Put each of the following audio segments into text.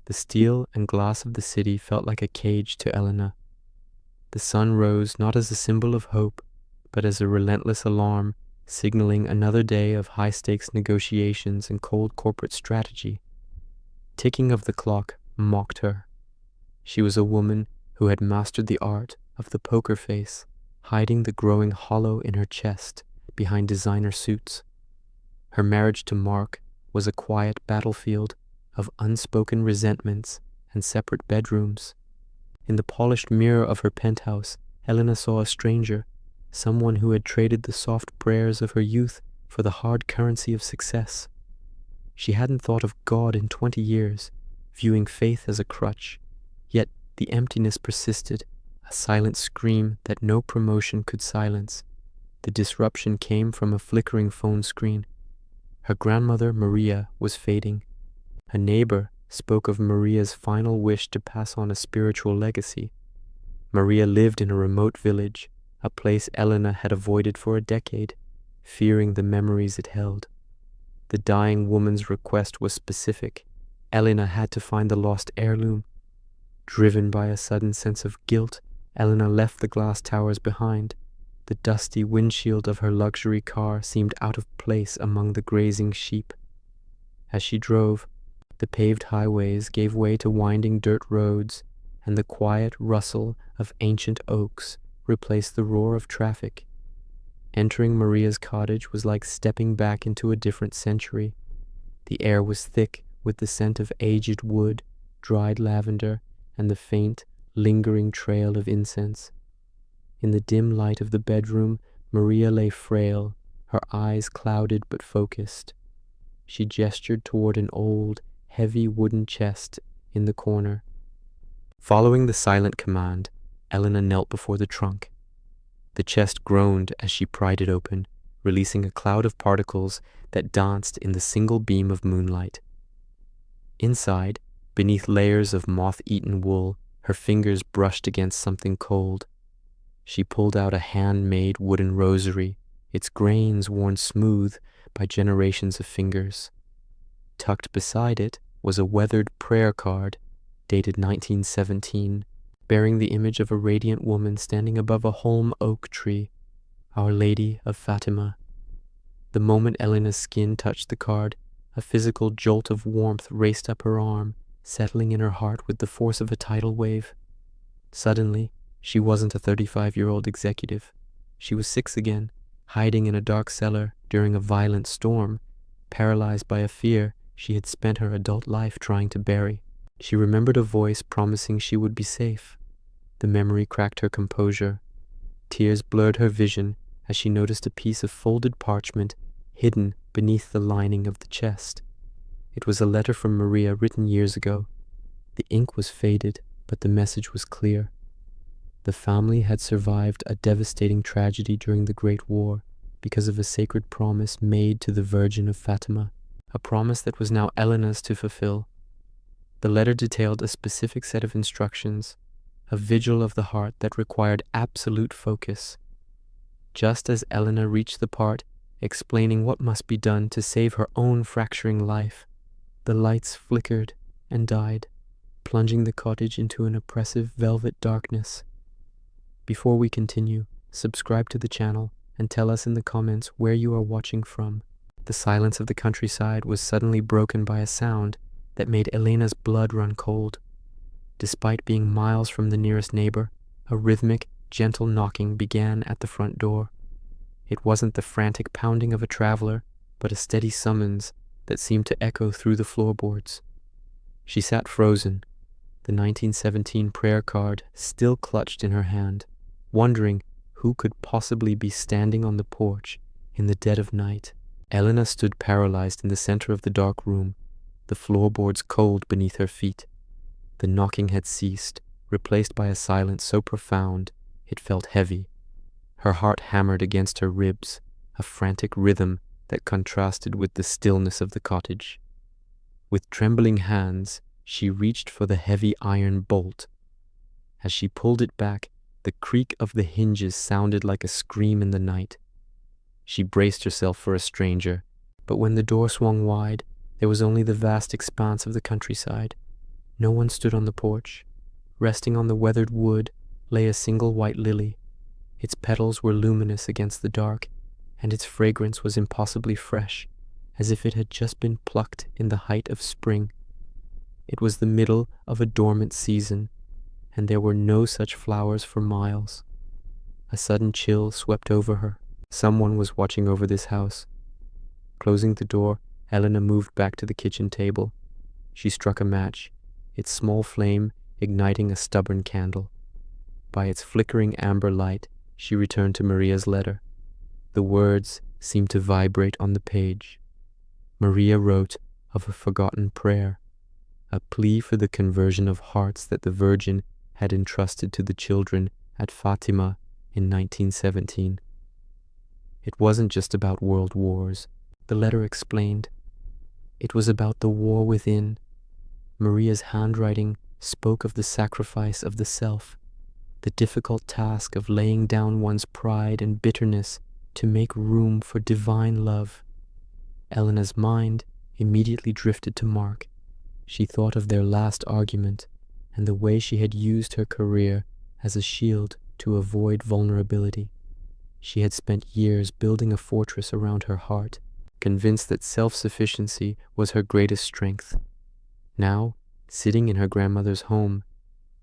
The steel and glass of the city felt like a cage to Elena. The sun rose not as a symbol of hope, but as a relentless alarm, signaling another day of high-stakes negotiations and cold corporate strategy. Ticking of the clock mocked her. She was a woman who had mastered the art of the poker face, hiding the growing hollow in her chest behind designer suits. Her marriage to Mark was a quiet battlefield of unspoken resentments and separate bedrooms. In the polished mirror of her penthouse, Elena saw a stranger, someone who had traded the soft prayers of her youth for the hard currency of success. She hadn't thought of God in 20 years, viewing faith as a crutch, yet the emptiness persisted, a silent scream that no promotion could silence. The disruption came from a flickering phone screen. Her grandmother, Maria, was fading. A neighbor spoke of Maria's final wish to pass on a spiritual legacy. Maria lived in a remote village, a place Elena had avoided for a decade, fearing the memories it held. The dying woman's request was specific. Elena had to find the lost heirloom. Driven by a sudden sense of guilt, Elena left the glass towers behind. The dusty windshield of her luxury car seemed out of place among the grazing sheep. As she drove, the paved highways gave way to winding dirt roads, and the quiet rustle of ancient oaks replaced the roar of traffic. Entering Maria's cottage was like stepping back into a different century. The air was thick with the scent of aged wood, dried lavender, and the faint, lingering trail of incense. In the dim light of the bedroom, Maria lay frail, her eyes clouded but focused. She gestured toward an old, heavy wooden chest in the corner. Following the silent command, Elena knelt before the trunk. The chest groaned as she pried it open, releasing a cloud of particles that danced in the single beam of moonlight. Inside, beneath layers of moth-eaten wool, her fingers brushed against something cold. She pulled out a hand-made wooden rosary, its grains worn smooth by generations of fingers. Tucked beside it was a weathered prayer card, dated 1917, bearing the image of a radiant woman standing above a holm oak tree, Our Lady of Fatima. The moment Elena's skin touched the card, a physical jolt of warmth raced up her arm, settling in her heart with the force of a tidal wave. Suddenly, she wasn't a 35-year-old executive. She was 6 again, hiding in a dark cellar during a violent storm, paralyzed by a fear she had spent her adult life trying to bury. She remembered a voice promising she would be safe. The memory cracked her composure. Tears blurred her vision as she noticed a piece of folded parchment hidden beneath the lining of the chest. It was a letter from Maria written years ago. The ink was faded, but the message was clear. The family had survived a devastating tragedy during the Great War because of a sacred promise made to the Virgin of Fatima, a promise that was now Elena's to fulfill. The letter detailed a specific set of instructions, a vigil of the heart that required absolute focus. Just as Elena reached the part explaining what must be done to save her own fracturing life, the lights flickered and died, plunging the cottage into an oppressive velvet darkness. Before we continue, subscribe to the channel and tell us in the comments where you are watching from. The silence of the countryside was suddenly broken by a sound that made Elena's blood run cold. Despite being miles from the nearest neighbor, a rhythmic, gentle knocking began at the front door. It wasn't the frantic pounding of a traveler, but a steady summons that seemed to echo through the floorboards. She sat frozen, the 1917 prayer card still clutched in her hand, wondering who could possibly be standing on the porch in the dead of night. Elena stood paralyzed in the center of the dark room, the floorboards cold beneath her feet. The knocking had ceased, replaced by a silence so profound it felt heavy. Her heart hammered against her ribs, a frantic rhythm that contrasted with the stillness of the cottage. With trembling hands, she reached for the heavy iron bolt. As she pulled it back, the creak of the hinges sounded like a scream in the night. She braced herself for a stranger, but when the door swung wide, there was only the vast expanse of the countryside. No one stood on the porch. Resting on the weathered wood lay a single white lily. Its petals were luminous against the dark, and its fragrance was impossibly fresh, as if it had just been plucked in the height of spring. It was the middle of a dormant season, and there were no such flowers for miles. A sudden chill swept over her. Someone was watching over this house. Closing the door, Elena moved back to the kitchen table. She struck a match, its small flame igniting a stubborn candle. By its flickering amber light, she returned to Maria's letter. The words seemed to vibrate on the page. Maria wrote of a forgotten prayer, a plea for the conversion of hearts that the Virgin had entrusted to the children at Fatima in 1917. It wasn't just about world wars, the letter explained. It was about the war within. Maria's handwriting spoke of the sacrifice of the self, the difficult task of laying down one's pride and bitterness to make room for divine love. Elena's mind immediately drifted to Mark. She thought of their last argument and the way she had used her career as a shield to avoid vulnerability. She had spent years building a fortress around her heart, convinced that self-sufficiency was her greatest strength. Now, sitting in her grandmother's home,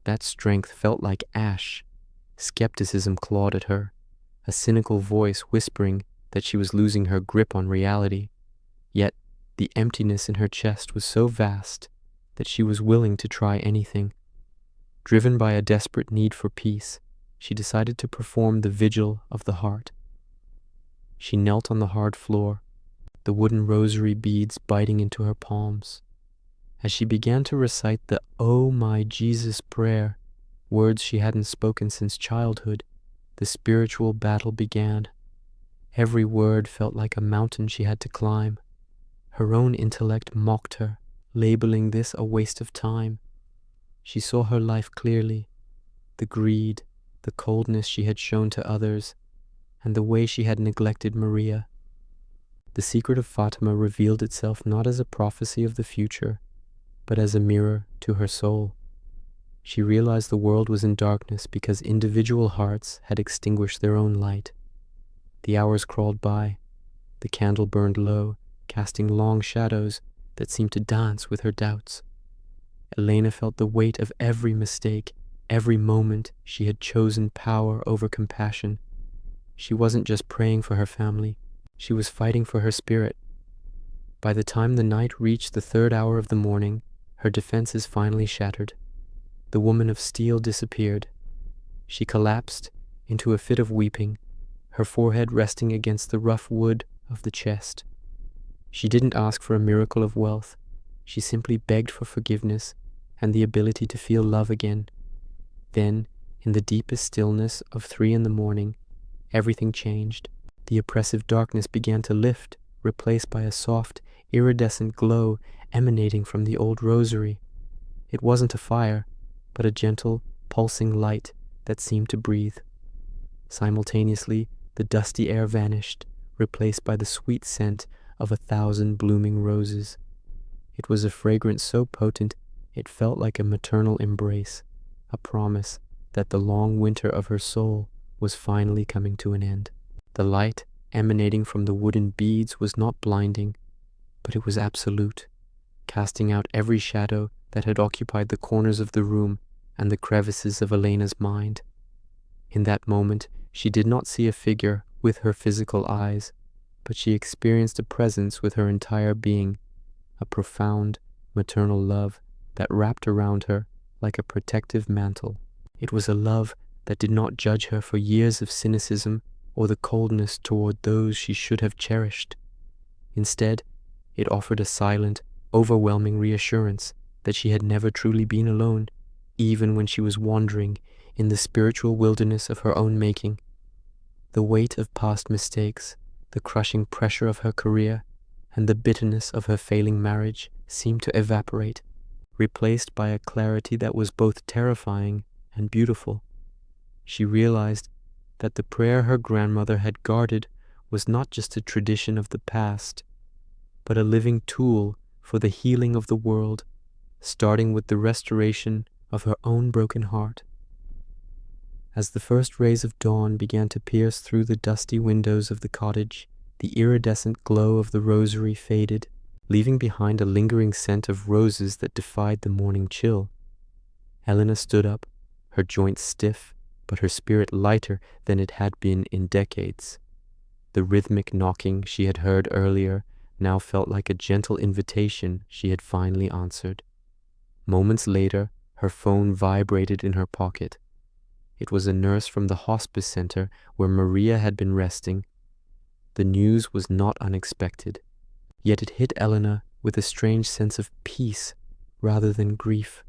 that strength felt like ash. Skepticism clawed at her, a cynical voice whispering that she was losing her grip on reality. Yet, the emptiness in her chest was so vast that she was willing to try anything. Driven by a desperate need for peace, she decided to perform the vigil of the heart. She knelt on the hard floor, the wooden rosary beads biting into her palms. As she began to recite the "Oh my Jesus" prayer, words she hadn't spoken since childhood, the spiritual battle began. Every word felt like a mountain she had to climb. Her own intellect mocked her, labeling this a waste of time. She saw her life clearly, the greed, the coldness she had shown to others, and the way she had neglected Maria. The secret of Fatima revealed itself not as a prophecy of the future, but as a mirror to her soul. She realized the world was in darkness because individual hearts had extinguished their own light. The hours crawled by. The candle burned low, casting long shadows that seemed to dance with her doubts. Elena felt the weight of every mistake, every moment she had chosen power over compassion. She wasn't just praying for her family, she was fighting for her spirit. By the time the night reached the 3rd hour of the morning, her defenses finally shattered. The woman of steel disappeared. She collapsed into a fit of weeping, her forehead resting against the rough wood of the chest. She didn't ask for a miracle of wealth. She simply begged for forgiveness and the ability to feel love again. Then, in the deepest stillness of 3 a.m, everything changed. The oppressive darkness began to lift, replaced by a soft, iridescent glow emanating from the old rosary. It wasn't a fire, but a gentle, pulsing light that seemed to breathe. Simultaneously, the dusty air vanished, replaced by the sweet scent of 1,000 blooming roses. It was a fragrance so potent it felt like a maternal embrace, a promise that the long winter of her soul was finally coming to an end. The light emanating from the wooden beads was not blinding, but it was absolute, casting out every shadow that had occupied the corners of the room and the crevices of Elena's mind. In that moment, she did not see a figure with her physical eyes, but she experienced a presence with her entire being, a profound, maternal love that wrapped around her like a protective mantle. It was a love that did not judge her for years of cynicism or the coldness toward those she should have cherished. Instead, it offered a silent, overwhelming reassurance that she had never truly been alone, even when she was wandering in the spiritual wilderness of her own making. The weight of past mistakes, the crushing pressure of her career, and the bitterness of her failing marriage seemed to evaporate, replaced by a clarity that was both terrifying and beautiful. She realized that the prayer her grandmother had guarded was not just a tradition of the past, but a living tool for the healing of the world, starting with the restoration of her own broken heart. As the first rays of dawn began to pierce through the dusty windows of the cottage, the iridescent glow of the rosary faded, leaving behind a lingering scent of roses that defied the morning chill. Elena stood up, her joints stiff, but her spirit lighter than it had been in decades. The rhythmic knocking she had heard earlier now felt like a gentle invitation she had finally answered. Moments later, her phone vibrated in her pocket. It was a nurse from the hospice center where Maria had been resting. The news was not unexpected, yet it hit Elena with a strange sense of peace rather than grief.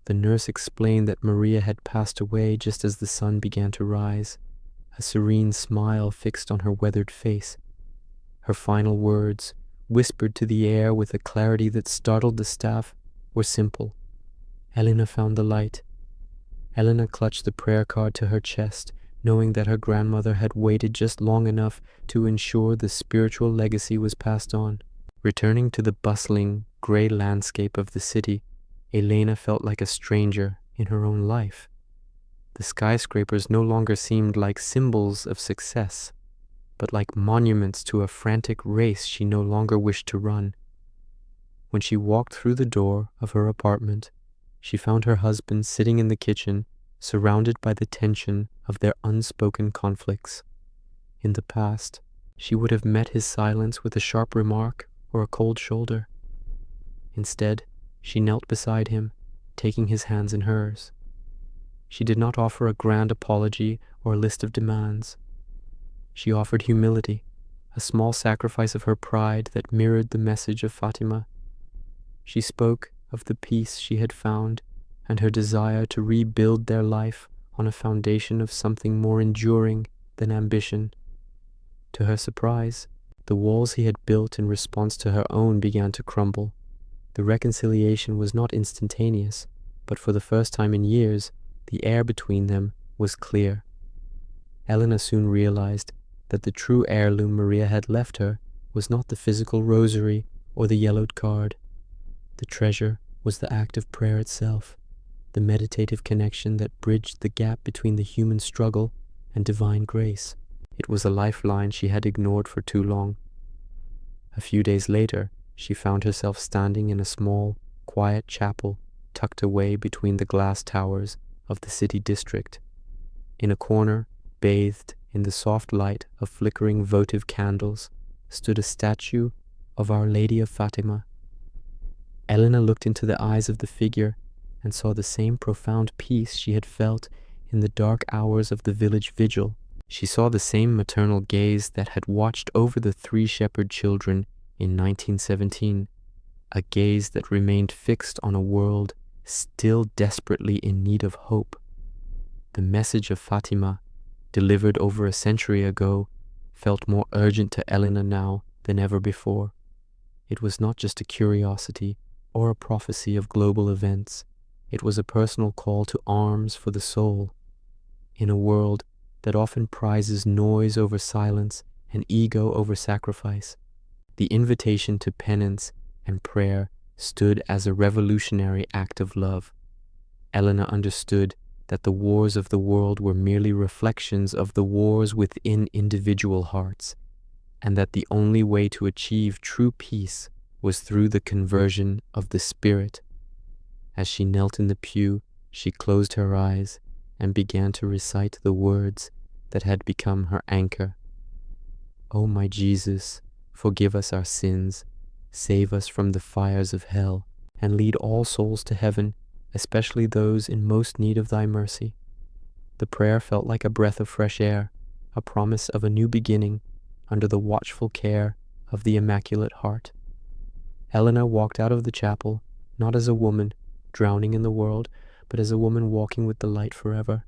The nurse explained that Maria had passed away just as the sun began to rise, a serene smile fixed on her weathered face. Her final words, whispered to the air with a clarity that startled the staff, were simple. Elena found the light. Elena clutched the prayer card to her chest, knowing that her grandmother had waited just long enough to ensure the spiritual legacy was passed on. Returning to the bustling, gray landscape of the city, Elena felt like a stranger in her own life. The skyscrapers no longer seemed like symbols of success, but like monuments to a frantic race she no longer wished to run. When she walked through the door of her apartment, she found her husband sitting in the kitchen, surrounded by the tension of their unspoken conflicts. In the past, she would have met his silence with a sharp remark or a cold shoulder. Instead, she knelt beside him, taking his hands in hers. She did not offer a grand apology or a list of demands. She offered humility, a small sacrifice of her pride that mirrored the message of Fatima. She spoke of the peace she had found and her desire to rebuild their life on a foundation of something more enduring than ambition. To her surprise, the walls he had built in response to her own began to crumble. The reconciliation was not instantaneous, but for the first time in years, the air between them was clear. Elena soon realized that the true heirloom Maria had left her was not the physical rosary or the yellowed card. The treasure was the act of prayer itself, the meditative connection that bridged the gap between the human struggle and divine grace. It was a lifeline she had ignored for too long. A few days later, she found herself standing in a small, quiet chapel tucked away between the glass towers of the city district. In a corner, bathed in the soft light of flickering votive candles, stood a statue of Our Lady of Fatima. Elena looked into the eyes of the figure and saw the same profound peace she had felt in the dark hours of the village vigil. She saw the same maternal gaze that had watched over the 3 shepherd children in 1917, a gaze that remained fixed on a world still desperately in need of hope. The message of Fatima, delivered over a century ago, felt more urgent to Elena now than ever before. It was not just a curiosity or a prophecy of global events. It was a personal call to arms for the soul. In a world that often prizes noise over silence and ego over sacrifice, the invitation to penance and prayer stood as a revolutionary act of love. Elena understood that the wars of the world were merely reflections of the wars within individual hearts, and that the only way to achieve true peace was through the conversion of the spirit. As she knelt in the pew, she closed her eyes and began to recite the words that had become her anchor. "O my Jesus, forgive us our sins, save us from the fires of hell, and lead all souls to heaven, especially those in most need of thy mercy." The prayer felt like a breath of fresh air, a promise of a new beginning under the watchful care of the Immaculate Heart. Elena walked out of the chapel, not as a woman drowning in the world, but as a woman walking with the light forever.